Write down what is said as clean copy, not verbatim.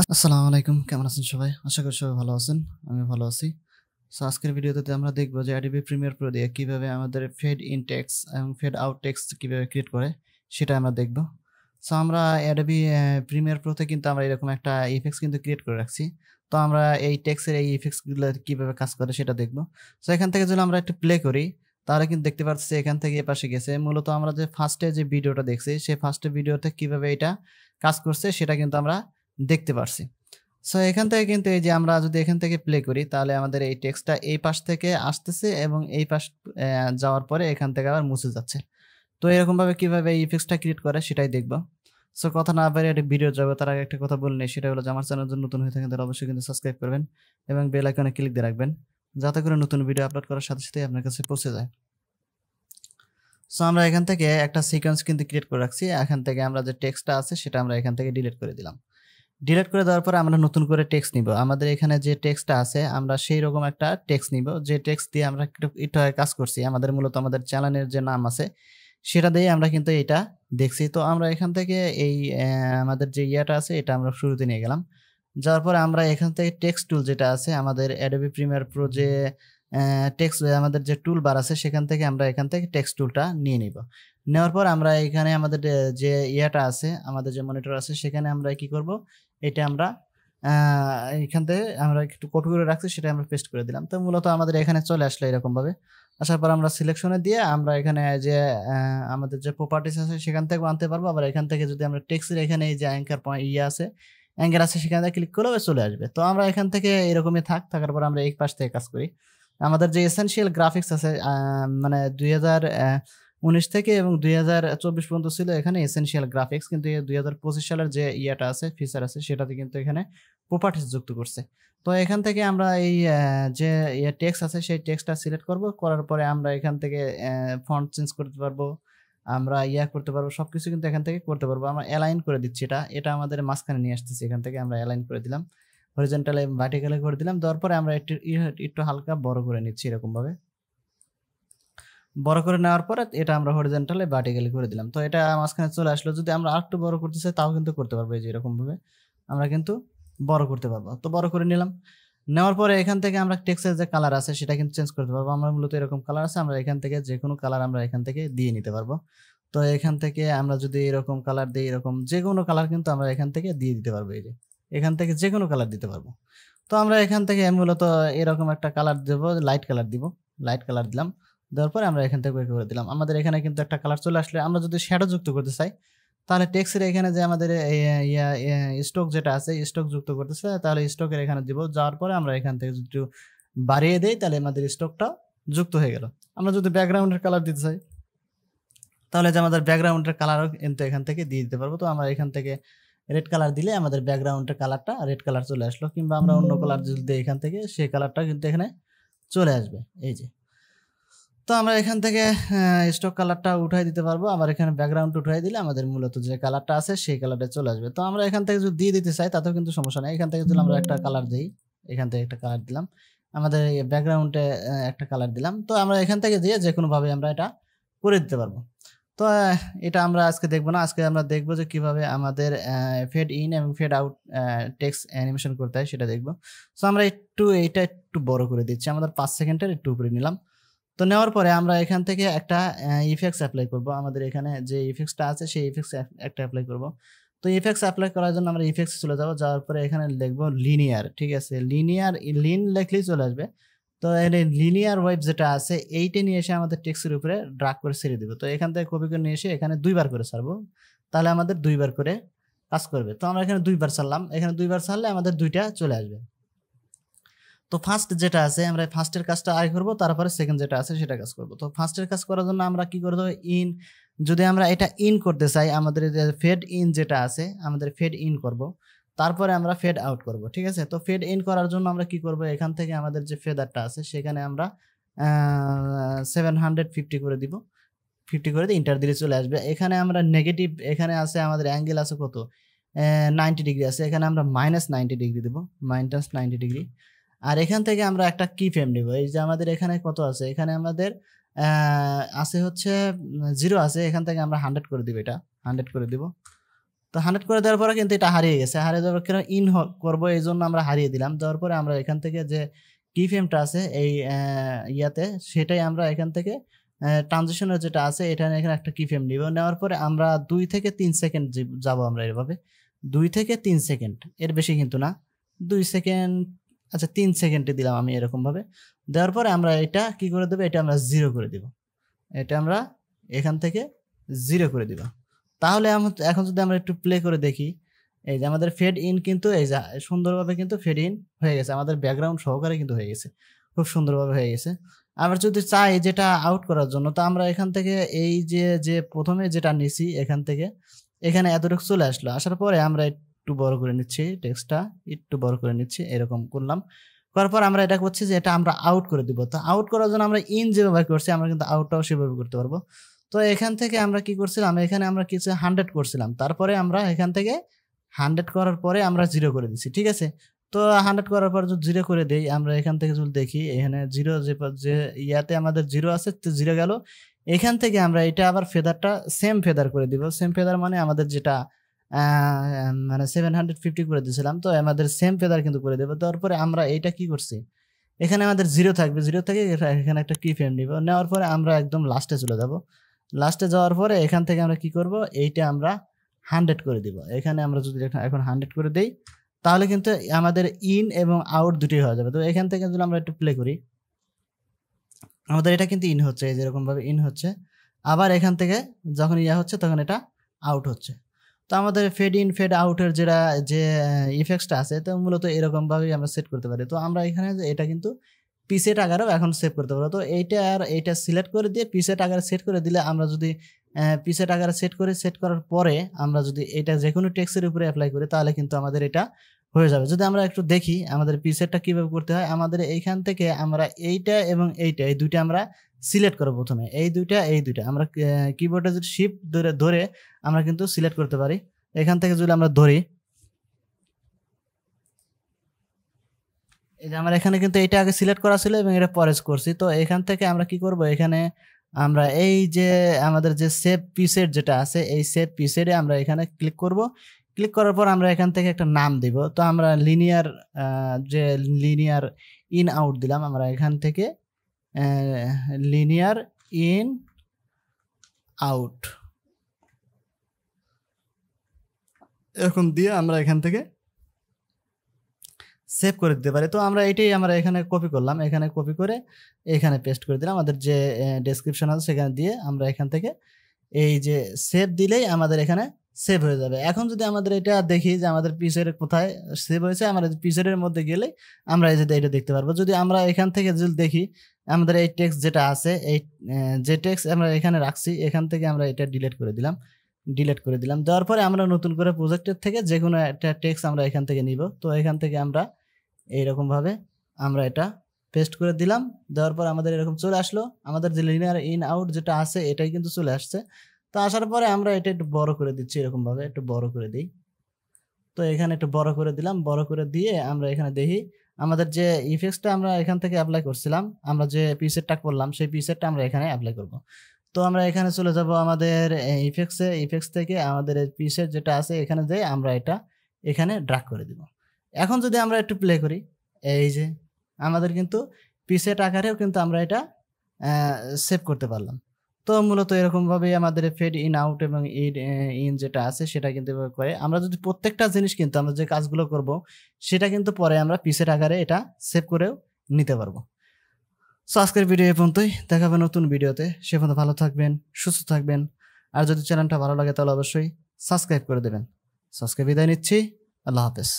আসসালামু আলাইকুম, কেমন আছেন সবাই? আশা করি সবাই ভালো আছেন। আমি ভালো আছি। আজকের ভিডিওতে আমরা দেখব যে Adobe Premiere Pro দিয়ে কিভাবে আমাদের ফেড ইন টেক্সট এবং ফেড আউট টেক্সট কিভাবে ক্রিয়েট করে সেটা আমরা দেখব। আমরা Adobe Premiere Pro তে কিন্তু আমরা এরকম একটা ইফেক্টস কিন্তু ক্রিয়েট করে রাখছি। তো আমরা এই টেক্সটের এই ইফেক্টস গুলো কিভাবে কাজ করে সেটা দেখব। এখান থেকে যদি আমরা একটু প্লে করি তাহলে কিন্তু দেখতে পাচ্ছি এখান থেকে এপাশে গেছে। মূলত আমরা যে ফার্স্টে যে ভিডিওটা দেখছি সেই ফার্স্টে ভিডিওতে কিভাবে এটা কাজ করছে সেটা কিন্তু আমরা দেখতে পারছি। এখান থেকে কিন্তু এই যে আমরা যদি এখান থেকে প্লে করি তাহলে আমাদের এই টেক্সটটা এই পাশ থেকে আসতেছে এবং এই পাশ যাওয়ার পরে এখান থেকে আবার মুছে যাচ্ছে। তো এরকমভাবে কিভাবে এই ইফেক্টসটা ক্রিয়েট করে সেটাই দেখব। কথা না বাড়িয়ে একটা ভিডিও যাবে তার আগে একটা কথা বলে নেই, সেটা হলো যে আমার চ্যানেল যদি নতুন হয়ে থাকেন তাহলে অবশ্যই কিন্তু সাবস্ক্রাইব করবেন এবং বেল আইকনে ক্লিক দিয়ে রাখবেন যাতে করে নতুন ভিডিও আপলোড করার সাথে সাথে আপনার কাছে পৌঁছে যায়। আমরা এখান থেকে একটা সিকোয়েন্স কিন্তু ক্রিয়েট করে রাখছি। এখান থেকে আমরা যে টেক্সটটা আছে সেটা আমরা এখান থেকে ডিলিট করে দিলাম। ডিলিট করে দেওয়ার পরে আমরা নতুন করে টেক্সট নিব। আমাদের এখানে যে টেক্সটটা আছে আমরা সেই রকম একটা টেক্সট নিব যে টেক্সট দিয়ে আমরা একটু আগে কাজ করছি। আমাদের মূলত আমাদের চ্যানেলের যে নাম আছে সেটা দিয়ে আমরা কিন্তু এটা দেখছি। তো আমরা এখান থেকে এই আমাদের যে ইয়াটা আছে এটা আমরা শুরুতে নিয়ে গেলাম। যাওয়ার পরে আমরা এখান থেকে টেক্সট টুল যেটা আছে আমাদের Adobe Premiere Pro যে টেক্সট আমাদের যে টুল বার আছে সেখান থেকে আমরা এখান থেকে টেক্সট টুলটা নিয়ে নিব। নেওয়ার পর আমরা এখানে আমাদের যে ইয়াটা আছে আমাদের যে মনিটর আছে সেখানে আমরা কি করব, এটা আমরা এখান থেকে আমরা একটু কপি করে রাখছি সেটা আমরা পেস্ট করে দিলাম। তো মূলত আমাদের এখানে চলে আসলো এরকমভাবে। আসার পর আমরা সিলেকশনে দিয়ে আমরা এখানে যে আমাদের যে প্রপার্টিস আছে সেখান থেকে আনতে পারবো। আবার এখান থেকে যদি আমরা টেক্সটের এখানে এই যে অ্যাঙ্কার পয়েন্ট আছে অ্যাঙ্গেল আছে সেখানে ক্লিক করলে চলে আসবে। তো আমরা এখান থেকে এরকমই থাকার পর আমরা এই পাশ থেকে কাজ করি। আমাদের যে এসেনশিয়াল গ্রাফিক্স আছে মানে 2019 থেকে এবং 2024 পর্যন্ত ছিল এখানে এসেনশিয়াল গ্রাফিক্স, কিন্তু 2025 সালের যে ইয়াটা আছে ফিচার আছে সেটাতে কিন্তু এখানে প্রপার্টিস যুক্ত করছে। তো এখান থেকে আমরা এই যে টেক্সট আছে সেই টেক্সটটা সিলেক্ট করব, করার পরে আমরা এখান থেকে ফন্ট চেঞ্জ করতে পারবো, আমরা করতে পারবো, সবকিছু কিন্তু এখান থেকে করতে পারবো। আমরা অ্যালাইন করে দিচ্ছি, এটা আমাদের মাঝখানে নিয়ে আসতেছি। এখান থেকে আমরা অ্যালাইন করে দিলাম, হরিজন্টাল এবং ভার্টিক্যালে করে দিলাম। দেওয়ার পরে আমরা একটু হালকা বড় করে নিচ্ছি। এরকম ভাবে বড় করে নেওয়ার পরে এটা আমরা হরিজন্টালে ভার্টিক্যালি করে দিলাম। তো এটা মাঝখানে চলে আসলো। যদি আমরা আরেকটু বড় করতে চাই তাও কিন্তু করতে পারবো। এই যে এরকম ভাবে আমরা কিন্তু বড় করতে পারবো। তো বড় করে নিলাম। নেওয়ার পরে এখান থেকে আমরা টেক্সটের যে কালার আছে সেটা কিন্তু চেঞ্জ করতে পারবো। আমরা মূলত এরকম কালার আছে, আমরা এখান থেকে যে কোনো কালার আমরা এখান থেকে দিয়ে নিতে পারবো। তো এখান থেকে আমরা যদি এরকম কালার দিই, এরকম যে কোনো কালার কিন্তু আমরা এখান থেকে দিয়ে দিতে পারবো। এই যে এখান থেকে যে কোনো কালার দিতে পারবো। তো আমরা এখান থেকে মূলত এরকম একটা কালার দেব, লাইট কালার দিব। লাইট কালার দিলাম, দেওয়ার পরে আমরা এখান থেকে করে দিলাম। আমাদের এখানে কিন্তু একটা কালার চলে আসলে আমরা যদি শ্যাডো যুক্ত করতে চাই তাহলে টেক্সটের এখানে যে আমাদের স্ট্রোক যেটা আছে স্ট্রোক যুক্ত করতে চাই তাহলে স্ট্রোকের এখানে দিব। যাওয়ার পরে আমরা এখান থেকে যদি একটু বাড়িয়ে দেই তাহলে আমাদের স্ট্রোকটা যুক্ত হয়ে গেল। আমরা যদি ব্যাকগ্রাউন্ডের কালার দিতে চাই তাহলে যে আমাদের ব্যাকগ্রাউন্ডের কালারও কিন্তু এখান থেকে দিয়ে দিতে পারবো। তো আমরা এখান থেকে রেড কালার দিলে আমাদের ব্যাকগ্রাউন্ডের কালারটা রেড কালার চলে আসলো, কিংবা আমরা অন্য কালার যদি দিই এখান থেকে সেই কালারটা কিন্তু এখানে চলে আসবে। এই যে, তো আমরা এখান থেকে স্টক কালারটা উঠাই দিতে পারবো। আবার এখানে ব্যাকগ্রাউন্ড উঠাই দিলে আমাদের মূলত যে কালারটা আছে সেই কালারটা চলে আসবে। তো আমরা এখান থেকে যদি দিয়ে দিতে চাই তাতেও কিন্তু সমস্যা নেই। এখান থেকে যদি আমরা একটা কালার দিই, এখান থেকে একটা কালার দিলাম, আমাদের ব্যাকগ্রাউন্ডে একটা কালার দিলাম। তো আমরা এখান থেকে দিয়ে যে কোনোভাবে আমরা এটা করে দিতে পারবো। তো এটা আমরা আজকে দেখবো না, আজকে আমরা দেখবো যে কিভাবে আমাদের ফেড ইন এবং ফেড আউট টেক্সট অ্যানিমেশন করতে হয় সেটা দেখবো। আমরা এইটা একটু বড় করে দিচ্ছি, আমাদের 5 সেকেন্ডের একটু উপরে নিলাম। তো নেওয়ার পরে আমরা এখান থেকে একটা ইফেক্টস অ্যাপ্লাই করব। আমাদের এখানে যে ইফেক্টসটা আছে সেই ইফেক্টস একটা অ্যাপ্লাই করব। তো ইফেক্টস অ্যাপ্লাই করার জন্য আমরা ইফেক্টস চলে যাব। যাওয়ার পরে এখানে লিখব লিনিয়ার। ঠিক আছে, লিন লিখলেই চলে আসবে। তো এই লিনিয়ার ওয়েভ যেটা আছে এইটা নিয়ে এসে আমাদের টেক্সটের উপরে ড্রাগ করে ছেড়ে দিব। তো এখান থেকে কপি করে নিয়ে এসে এখানে 2বার করে ছাড়বো, তাহলে আমাদের 2বার করে কাজ করবে। তো আমরা এখানে 2বার ছাড়লাম, এখানে 2বার ছাড়লে আমাদের 2টা চলে আসবে। তো ফার্স্ট যেটা আছে আমরা ফার্স্টের কাজটা আগে করব, তারপরে সেকেন্ড যেটা আছে সেটা কাজ করব। তো ফার্স্টের কাজ করার জন্য আমরা কি করব, ইন, যদি আমরা এটা ইন করতে চাই আমাদের ফেড ইন যেটা আছে আমাদের ফেড ইন করব, তারপরে আমরা ফেড আউট করব। ঠিক আছে, তো ফেড ইন করার জন্য আমরা কি করব, এখান থেকে আমাদের যে ফেদারটা আছে সেখানে আমরা 750 করে দিব। 50 করে দিয়ে ইন্টার দিলে চলে আসবে। এখানে আমরা নেগেটিভ, এখানে আছে আমাদের অ্যাঙ্গেল আছে কত, 90 ডিগ্রি আছে, এখানে আমরা -90 ডিগ্রি দেবো, -90 ডিগ্রি। আর এখান থেকে আমরা একটা কি ফ্রেম নিব। এই যে আমাদের এখানে কত আছে, এখানে আমাদের আছে হচ্ছে 0 আছে, এখান থেকে আমরা 100 করে দিব, এটা 100 করে দিব। তো তো 100 করে দেওয়ার পরে কিন্তু এটা হারিয়ে গেছে। হারিয়ে যাওয়ার কেন ইন করব এইজন্য আমরা হারিয়ে দিলাম। দেওয়ার পরে আমরা এখান থেকে যে কি ফ্রেমটা আছে এই ইয়াতে সেটাই আমরা এখান থেকে ট্রানজিশনের যেটা আছে এখানে একটা কি ফ্রেম নিব। নেওয়ার পরে আমরা 2 থেকে 3 সেকেন্ড যাব আমরা এভাবে। 2 থেকে 3 সেকেন্ড, এর বেশি কিন্তু না। 2 সেকেন্ড, আচ্ছা 3 সেকেন্ডে দিলাম আমি এরকমভাবে। দেওয়ার পরে আমরা এটা কি করে দেব, এটা আমরা 0 করে দিব। এটা আমরা এখান থেকে 0 করে দিব। তাহলে এখন যদি আমরা একটু প্লে করে দেখি, এই যে আমাদের ফেড ইন কিন্তু এই যে সুন্দরভাবে কিন্তু ফেড ইন হয়ে গেছে, আমাদের ব্যাকগ্রাউন্ড সহকারে কিন্তু হয়ে গেছে, খুব সুন্দরভাবে হয়ে গেছে। আবার যদি চাই যেটা আউট করার জন্য, তো আমরা এখান থেকে এই যে প্রথমে যেটা নিছি এখান থেকে এখানে এতটুকু চলে আসলো। আসার পরে আমরা একটু বড় করে নিচ্ছি, টেক্সটটা একটু বড় করে নিচ্ছি, এরকম করলাম। করার পর আমরা এটা করছি যে এটা আমরা আউট করে দিব। তো আউট করার জন্য আমরা ইন যেভাবে করছি আমরা কিন্তু আউটটাও সেভাবে করতে পারবো। তো এখান থেকে আমরা কি করছিলাম, এখানে আমরা কিছু 100 করছিলাম, তারপরে আমরা এখান থেকে 100 করার পরে আমরা 0 করে দিচ্ছি, ঠিক আছে। তো 100 করার পর যদি 0 করে দেই, আমরা এখান থেকে যদি দেখি এখানে 0 যে ইয়াতে আমাদের 0 আছে, তো 0 গেল। এখান থেকে আমরা এটা আবার ফেদারটা সেম ফেদার করে দিব। সেম ফেদার মানে আমাদের যেটা মানে 750 করে দিয়েছিলাম, তো আমাদের সেম ফেদার কিন্তু করে দেবো। তারপরে আমরা এইটা কি করছি, এখানে আমাদের 0 থাকবে, 0 থেকে এখানে একটা কি ফ্রেম নিব। নেওয়ার পরে আমরা একদম লাস্টে চলে যাব। লাস্টে যাওয়ার পরে এখান থেকে আমরা কি করব, এইটা আমরা 100 করে দিব। এখানে আমরা যদি এখন 100 করে দেই, তাহলে কিন্তু আমাদের ইন এবং আউট দুটোই হয়ে যাবে। তো এখান থেকে যদি আমরা একটু প্লে করি, আমাদের এটা কিন্তু ইন হচ্ছে, যেরকম ভাবে ইন হচ্ছে। আবার এখান থেকে যখন ইয়া হচ্ছে তখন এটা আউট হচ্ছে। তো আমাদের ফেড ইন ফেড আউটের যে ইফেক্টসটা আছে, তো মূলত এরকমভাবেই আমরা সেট করতে পারি। তো আমরা এখানে এটা কিন্তু পিসেট আকারেও এখন সেভ করতে পারবো। তো এইটা সিলেক্ট করে দিয়ে পিসেট আকারে সেট করে দিলে, আমরা যদি পিসেট আকারে সেট করার পরে আমরা যদি এটা যে কোনো টেক্সটের উপরে অ্যাপ্লাই করি, তাহলে কিন্তু আমাদের এটা হয়ে যাবে। যদি আমরা একটু দেখি আমাদের পিসেটটা কিভাবে করতে হয়, আমাদের এইখান থেকে আমরা এইটা এবং এইটা, এই দুইটা আমরা সিলেক্ট করব। প্রথমে এই দুইটা আমরা কিবোর্ডে যদি শিফট ধরে আমরা কিন্তু সিলেক্ট করতে পারি। এখান থেকে যদি আমরা ধরি, এই যে আমার এখানে কিন্তু এইটা আগে সিলেক্ট করা ছিল এবং এটা পরে করছি। তো এখান থেকে আমরা কি করব, এখানে আমরা এই যে আমাদের যে সেভ পিসেট যেটা আছে, এই সেভ পিসেটে আমরা এখানে ক্লিক করব। ক্লিক করার পর আমরা এখান থেকে একটা নাম দিব। তো আমরা লিনিয়ার ইন আউট দিলাম। আমরা এখান থেকে লিনিয়ার ইন আউট এরকম দিয়ে আমরা এখান থেকে সেভ করে দিতে পারি। তো আমরা এখানে কপি করলাম, এখানে কপি করে এখানে পেস্ট করে দিলাম। আমাদের যে ডেসক্রিপশন আছে সেখানে দিয়ে আমরা এখান থেকে এই যে সেভ দিলেই আমাদের এখানে সেভ হয়ে যাবে। এখন যদি আমাদের এটা দেখি যে আমাদের পিসের কোথায় সেভ হয়েছে, আমরা পিসের মধ্যে গেলে আমরা এই যে এটা দেখতে পারবো। যদি আমরা এখান থেকে যদি দেখি আমাদের এই টেক্সট যেটা আছে, এই যে টেক্সট আমরা এখানে রাখছি, এখান থেকে আমরা এটা ডিলিট করে দিলাম। দেওয়ার পরে আমরা নতুন করে প্রজেক্টের থেকে যে কোনো একটা টেক্সট আমরা এখান থেকে নিব। তো এখান থেকে আমরা এইরকমভাবে আমরা এটা পেস্ট করে দিলাম। দেওয়ার পর আমাদের এরকম চলে আসলো। আমাদের যে লিনিয়ার ইন আউট যেটা আছে এটাই কিন্তু চলে আসছে। তো আসার পরে আমরা এটা একটু বড় করে দিচ্ছি, এরকমভাবে একটু বড় করে দিই। তো এখানে একটু বড় করে দিলাম। বড় করে দিয়ে আমরা এখানে দেখি আমাদের যে ইফেক্টসটা আমরা এখান থেকে অ্যাপ্লাই করছিলাম, আমরা যে পিসেটটা করলাম সেই পিসেটটা আমরা এখানে অ্যাপ্লাই করব। তো আমরা এখানে চলে যাব আমাদের ইফেক্টস থেকে আমাদের এই পিসেট যেটা আছে এখানে যেয়ে আমরা এটা এখানে ড্র্যাগ করে দিব। এখন যদি আমরা একটু প্লে করি, এই যে আমাদের কিন্তু পিসেট আকারেও কিন্তু আমরা এটা সেভ করতে পারলাম। তো মূলত এরকমভাবেই আমাদের ফেড ইন আউট এবং ইন যেটা আছে সেটা কিন্তু করে। আমরা যদি প্রত্যেকটা জিনিস কিন্তু আমরা যে কাজগুলো করব সেটা কিন্তু পরে আমরা পিসেট আকারে এটা সেভ করেও নিতে পারবো। সো আজকের ভিডিও এই পর্যন্তই, দেখা হবে নতুন ভিডিওতে। সে পর্যন্ত ভালো থাকবেন, সুস্থ থাকবেন। আর যদি চ্যানেলটা ভালো লাগে তাহলে অবশ্যই সাবস্ক্রাইব করে দেবেন। আজকে বিদায় নিচ্ছি, আল্লাহ হাফেজ।